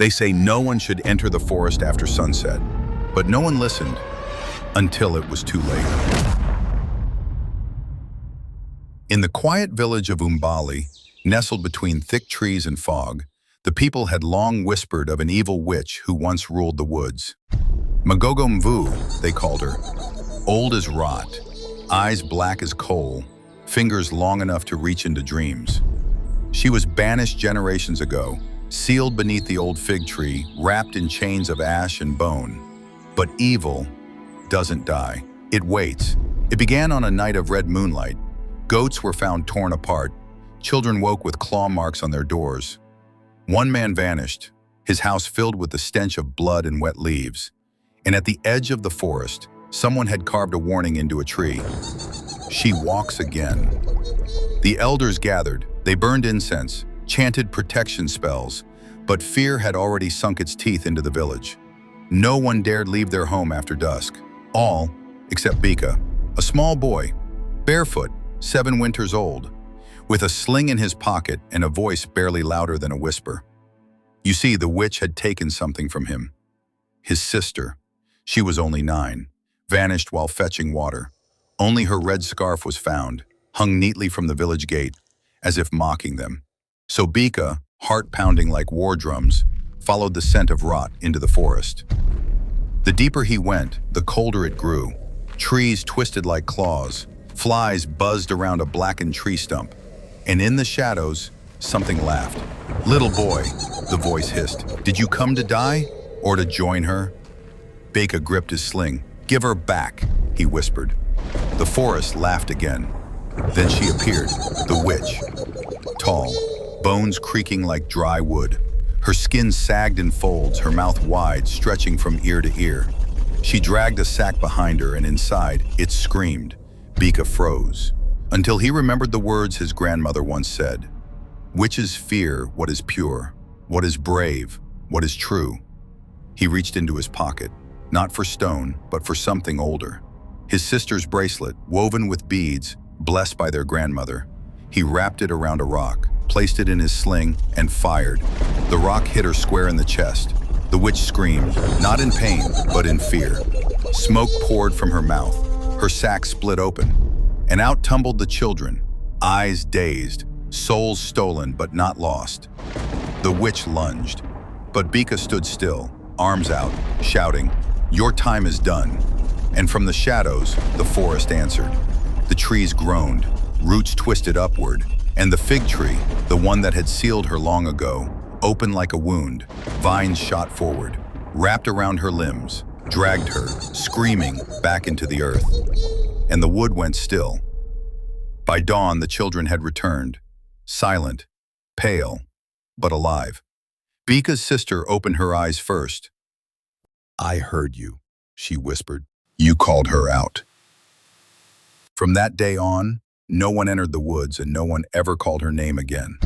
They say no one should enter the forest after sunset, but no one listened until it was too late. In the quiet village of Umbali, nestled between thick trees and fog, the people had long whispered of an evil witch who once ruled the woods. Mvuu, they called her, old as rot, eyes black as coal, fingers long enough to reach into dreams. She was banished generations ago, sealed beneath the old fig tree, wrapped in chains of ash and bone. But evil doesn't die. It waits. It began on a night of red moonlight. Goats were found torn apart. Children woke with claw marks on their doors. One man vanished, his house filled with the stench of blood and wet leaves. And at the edge of the forest, someone had carved a warning into a tree. She walks again. The elders gathered. They burned incense, chanted protection spells, but fear had already sunk its teeth into the village. No one dared leave their home after dusk. All, except Bika, a small boy, barefoot, 7 winters old, with a sling in his pocket and a voice barely louder than a whisper. You see, the witch had taken something from him. His sister. She was only 9, vanished while fetching water. Only her red scarf was found, hung neatly from the village gate, as if mocking them. So Bika, heart pounding like war drums, followed the scent of rot into the forest. The deeper he went, the colder it grew. Trees twisted like claws, flies buzzed around a blackened tree stump, and in the shadows, something laughed. Little boy, the voice hissed, did you come to die or to join her? Bika gripped his sling. Give her back, he whispered. The forest laughed again. Then she appeared, the witch. Tall, bones creaking like dry wood. Her skin sagged in folds, her mouth wide, stretching from ear to ear. She dragged a sack behind her, and inside, it screamed. Bika froze, until he remembered the words his grandmother once said. Witches fear what is pure, what is brave, what is true. He reached into his pocket, not for stone, but for something older. His sister's bracelet, woven with beads, blessed by their grandmother. He wrapped it around a rock, placed it in his sling, and fired. The rock hit her square in the chest. The witch screamed, not in pain, but in fear. Smoke poured from her mouth. Her sack split open, and out tumbled the children, eyes dazed, souls stolen but not lost. The witch lunged, but Bika stood still, arms out, shouting, your time is done. And from the shadows, the forest answered. The trees groaned, roots twisted upward, and the fig tree, the one that had sealed her long ago, opened like a wound. Vines shot forward, wrapped around her limbs, dragged her, screaming, back into the earth. And the wood went still. By dawn, the children had returned, silent, pale, but alive. Bika's sister opened her eyes first. I heard you, she whispered. You called her out. From that day on, no one entered the woods and no one ever called her name again.